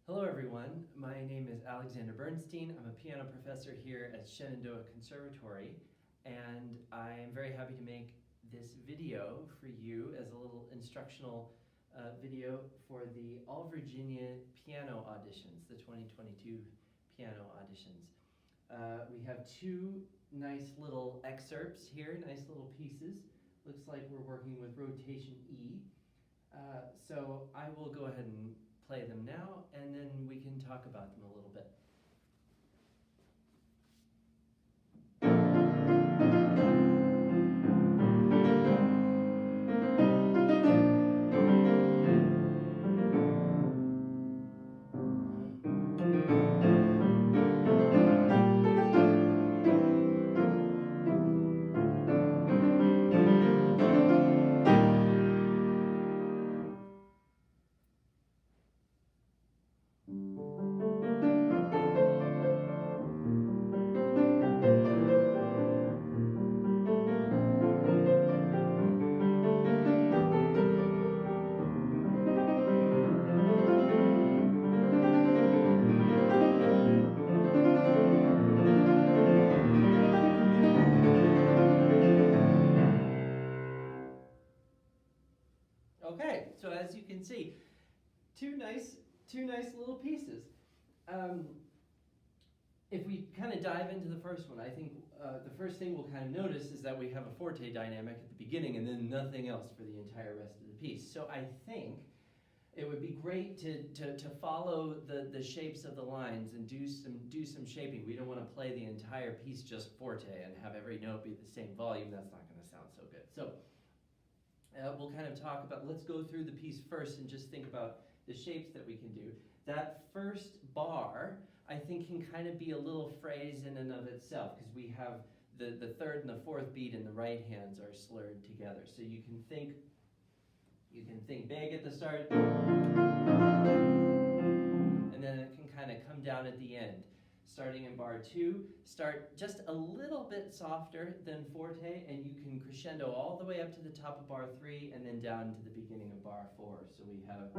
Hello everyone, my name is Alexander Bernstein. I'm a piano professor here at Shenandoah Conservatory, and I am very happy to make this video for you as a little instructional video for the All Virginia Piano Auditions, the 2022 piano auditions. We have two nice little excerpts here, nice little pieces. Looks like we're working with rotation E. So I will go ahead and play them now, and then we can talk about them a little bit. Okay, so as you can see, two nice little pieces. If we kind of dive into the first one, I think the first thing we'll kind of notice is that we have a forte dynamic at the beginning and then nothing else for the entire rest of the piece. So I think it would be great to follow the shapes of the lines and do some shaping. We don't want to play the entire piece just forte and have every note be the same volume. That's not going to sound so good. So we'll kind of talk about, let's go through the piece first and just think about the shapes that we can do. That first bar, I think, can kind of be a little phrase in and of itself, because we have the third and the fourth beat in the right hands are slurred together. So you can think big at the start, and then it can kind of come down at the end. Starting in bar 2, start just a little bit softer than forte, and you can crescendo all the way up to the top of bar 3 and then down to the beginning of bar 4. So we have...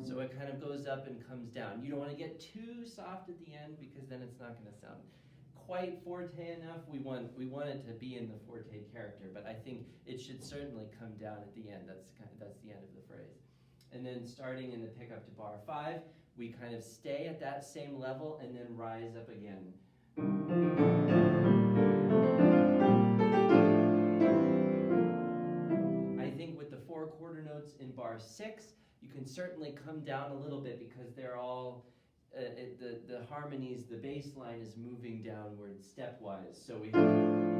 So it kind of goes up and comes down. You don't want to get too soft at the end, because then it's not going to sound quite forte enough. We want it to be in the forte character, but I think it should certainly come down at the end. That's the end of the phrase. And then starting in the pickup to bar 5, we kind of stay at that same level and then rise up again. I think with the 4 quarter notes in bar 6, you can certainly come down a little bit, because they're all, the harmonies, the bass line is moving downward stepwise. So we can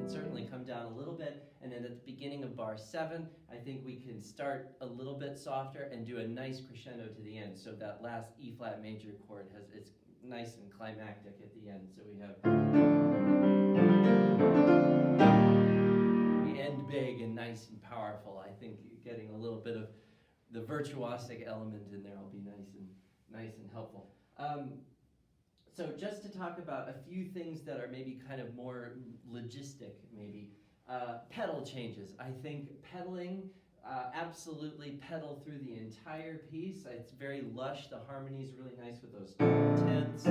certainly come down a little bit, and then at the beginning of bar 7, I think we can start a little bit softer and do a nice crescendo to the end. So that last E flat major chord it's nice and climactic at the end. So we end big and nice and powerful. I think getting a little bit of the virtuosic element in there will be nice and helpful. So just to talk about a few things that are maybe kind of more logistic, maybe. Pedal changes. I think pedaling, absolutely pedal through the entire piece. It's very lush. The harmony is really nice with those tenths.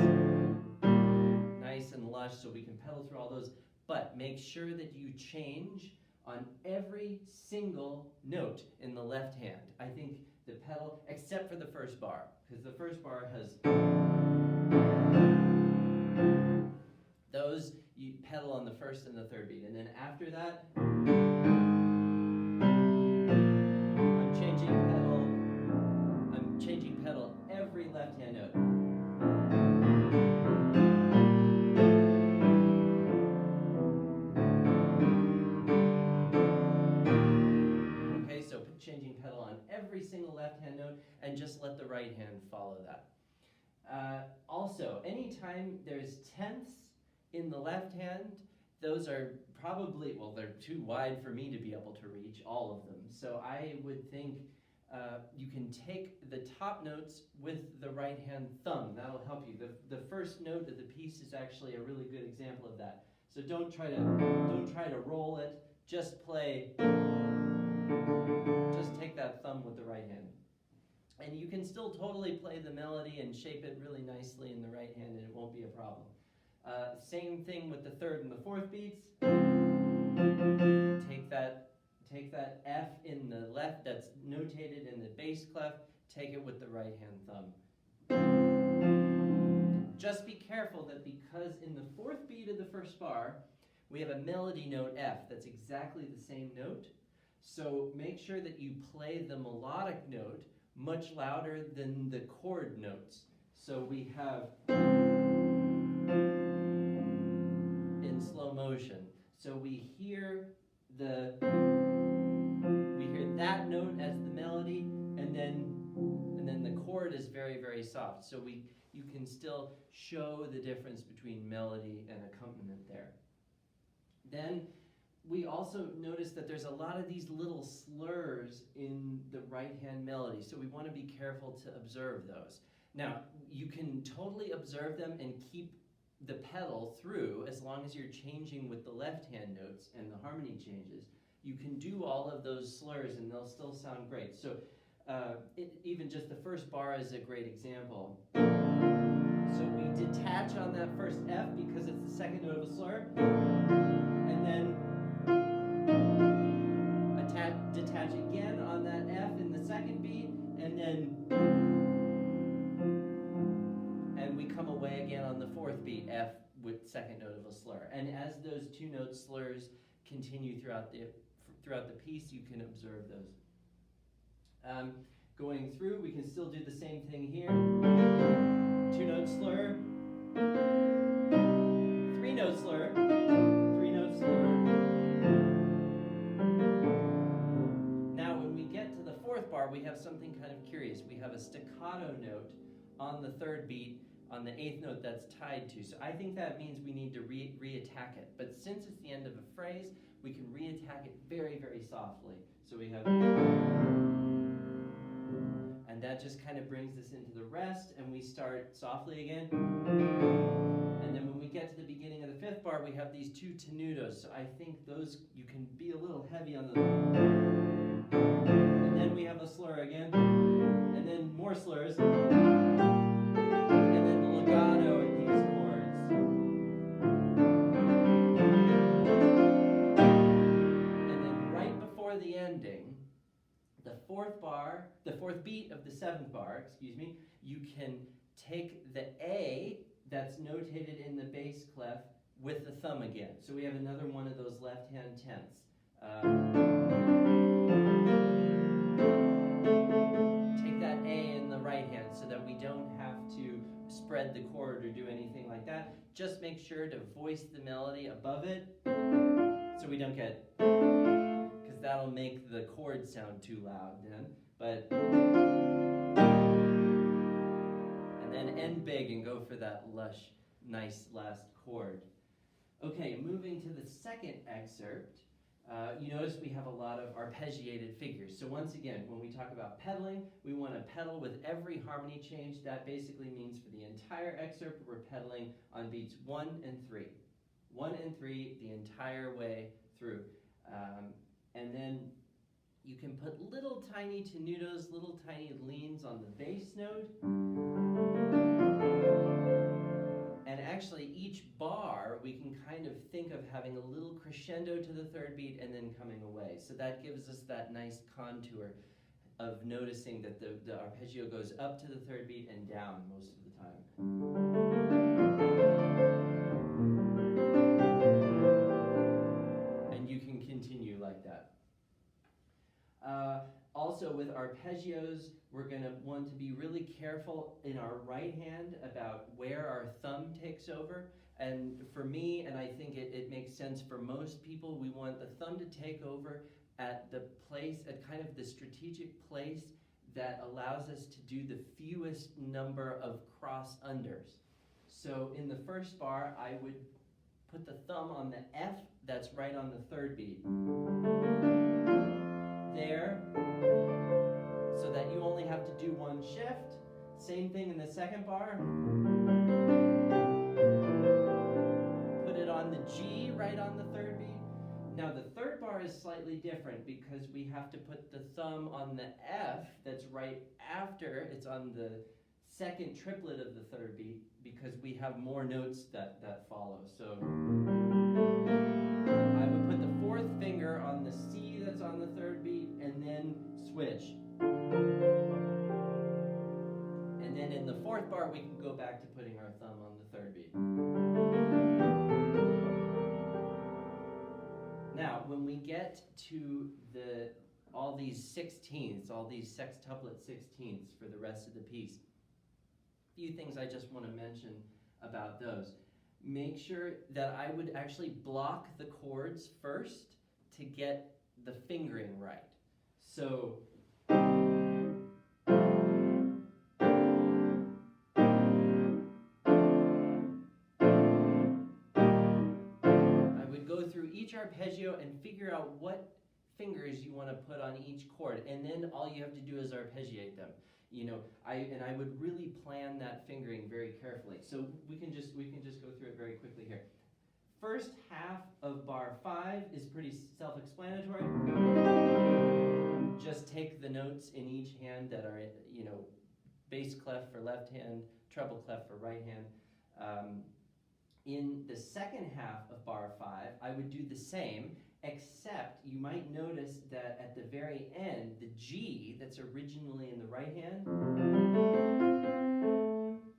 Nice and lush, so we can pedal through all those. But make sure that you change on every single note in the left hand. I think the pedal, except for the first bar, because the first bar has those, you pedal on the first and the third beat, and then after that, I'm changing pedal every left hand note. Changing pedal on every single left-hand note, and just let the right hand follow that. Also, anytime there's tenths in the left hand, those are probably, well, they're too wide for me to be able to reach all of them. So I would think you can take the top notes with the right hand thumb. That'll help you. The first note of the piece is actually a really good example of that. So don't try to roll it. just take that thumb with the right hand. And you can still totally play the melody and shape it really nicely in the right hand, and it won't be a problem. Same thing with the third and the fourth beats. Take that F in the left that's notated in the bass clef, take it with the right hand thumb. Just be careful that because in the fourth beat of the first bar, we have a melody note F that's exactly the same note. So make sure that you play the melodic note much louder than the chord notes. So we have in slow motion. So we hear that note as the melody, and then the chord is very, very soft. So you can still show the difference between melody and accompaniment there. Then we also notice that there's a lot of these little slurs in the right hand melody, so we want to be careful to observe those. Now, you can totally observe them and keep the pedal through as long as you're changing with the left hand notes and the harmony changes. You can do all of those slurs and they'll still sound great. So even just the first bar is a great example. So we detach on that first F because it's the second note of a slur, and then detach again on that F in the second beat, and we come away again on the fourth beat, F with second note of a slur. And as those two note slurs continue throughout the piece, you can observe those. Going through, we can still do the same thing here. Two note slur, three note slur, three note slur. Now when we get to the fourth bar, we have something kind of curious. We have a staccato note on the third beat on the eighth note that's tied to. So I think that means we need to re-attack it. But since it's the end of a phrase, we can re-attack it very, very softly. So we have, and that just kind of brings us into the rest, and we start softly again. And then when we get to the beginning of the fifth bar, we have these two tenutos. So I think those, you can be a little heavy on the, and then we have a slur again, and then more slurs, and then the legato in these chords. And then right before the ending, the fourth beat of the seventh bar, you can take the A that's notated in the bass clef with the thumb again. So we have another one of those left-hand tenths. Take that A in the right hand so that we don't have to spread the chord or do anything like that. Just make sure to voice the melody above it so we don't get, because that'll make the chord sound too loud then. But, and then end big and go for that lush, nice last chord. Okay, moving to the second excerpt, you notice we have a lot of arpeggiated figures. So once again, when we talk about pedaling, we want to pedal with every harmony change. That basically means for the entire excerpt, we're pedaling on beats 1 and 3. 1 and 3 the entire way through. And then you can put little tiny tenutos, little tiny leans on the bass note. And actually each bar, we can kind of think of having a little crescendo to the third beat and then coming away. So that gives us that nice contour of noticing that the arpeggio goes up to the third beat and down most of the time. And you can continue like that. Also with arpeggios, we're going to want to be really careful in our right hand about where our thumb takes over. And for me, and I think it makes sense for most people, we want the thumb to take over at the place, at kind of the strategic place that allows us to do the fewest number of cross-unders. So in the first bar, I would put the thumb on the F that's right on the third beat. There, so that you only have to do one shift. Same thing in the second bar. Put it on the G right on the third beat. Now the third bar bar is slightly different because we have to put the thumb on the F that's right after, it's on the second triplet of the third beat because we have more notes that follow. So I would put the fourth finger on the C that's on the third beat and then switch. And then in the fourth bar, we can go back to putting our thumb on the third beat. Now, when we get to all these sixteenths, all these sextuplet sixteenths for the rest of the piece, a few things I just want to mention about those. Make sure that I would actually block the chords first to get the fingering right. So through each arpeggio and figure out what fingers you want to put on each chord, and then all you have to do is arpeggiate them. You know, I would really plan that fingering very carefully. So we can just go through it very quickly here. First half of bar 5 is pretty self-explanatory. Just take the notes in each hand that are, you know, bass clef for left hand, treble clef for right hand. In the second half of bar 5, I would do the same, except you might notice that at the very end, the G that's originally in the right hand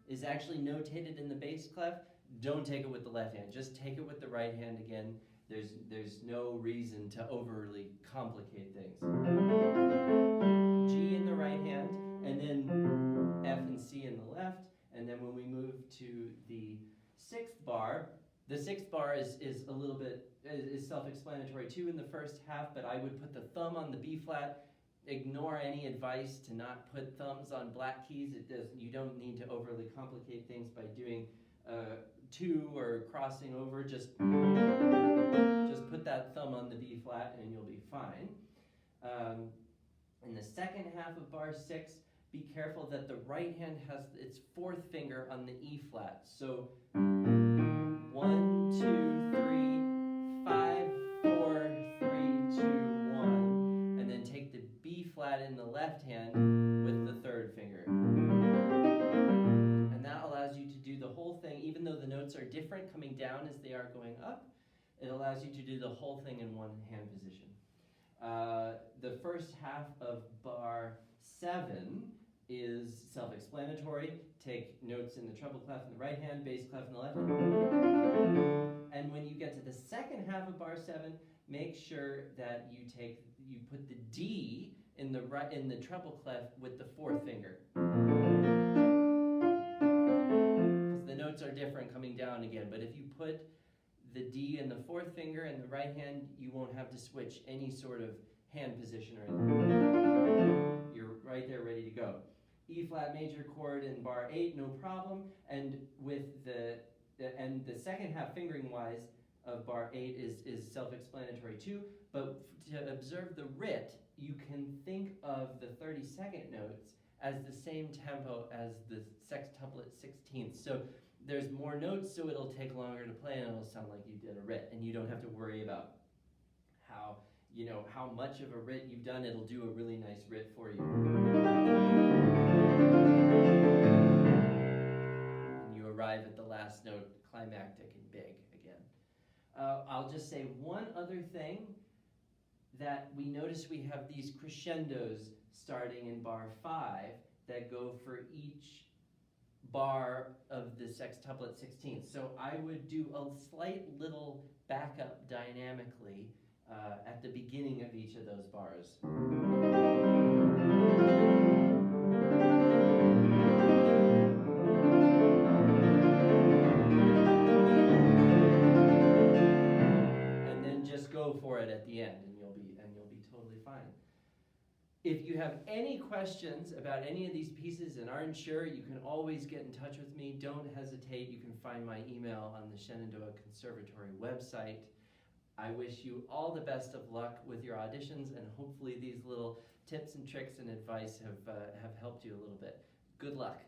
is actually notated in the bass clef. Don't take it with the left hand, just take it with the right hand again. There's no reason to overly complicate things. G in the right hand, and then F and C in the left, and then when we move to the sixth bar, the sixth bar is a little bit self-explanatory too in the first half, but I would put the thumb on the B flat. Ignore any advice to not put thumbs on black keys. You don't need to overly complicate things by doing 2 or crossing over. Just put that thumb on the B flat and you'll be fine. In the second half of bar 6, be careful that the right hand has its fourth finger on the E flat. So 1, 2, 3, 5, 4, 3, 2, 1, and then take the B flat in the left hand with the third finger. And that allows you to do the whole thing, even though the notes are different coming down as they are going up, it allows you to do the whole thing in one hand position. The first half of bar 7 is self-explanatory. Take notes in the treble clef in the right hand, bass clef in the left hand. And when you get to the second half of bar 7, make sure that you put the D in the treble clef with the fourth finger. Because the notes are different coming down again, but if you put the D in the fourth finger in the right hand, you won't have to switch any sort of hand position or anything. You're right there ready to go. E flat major chord in bar 8, no problem. And with the second half fingering wise of bar 8 is self-explanatory too. But to observe the writ, you can think of the 32nd notes as the same tempo as the sextuplet 16th. So there's more notes, so it'll take longer to play, and it'll sound like you did a writ, and you don't have to worry about how much of a writ you've done. It'll do a really nice writ for you. And you arrive at the last note, climactic and big again. I'll just say one other thing, that we notice we have these crescendos starting in bar 5 that go for each bar of the sextuplet 16th. So I would do a slight little backup dynamically at the beginning of each of those bars. And then just go for it at the end, and you'll be totally fine. If you have any questions about any of these pieces and aren't sure, you can always get in touch with me. Don't hesitate. You can find my email on the Shenandoah Conservatory website. I wish you all the best of luck with your auditions, and hopefully these little tips and tricks and advice have helped you a little bit. Good luck.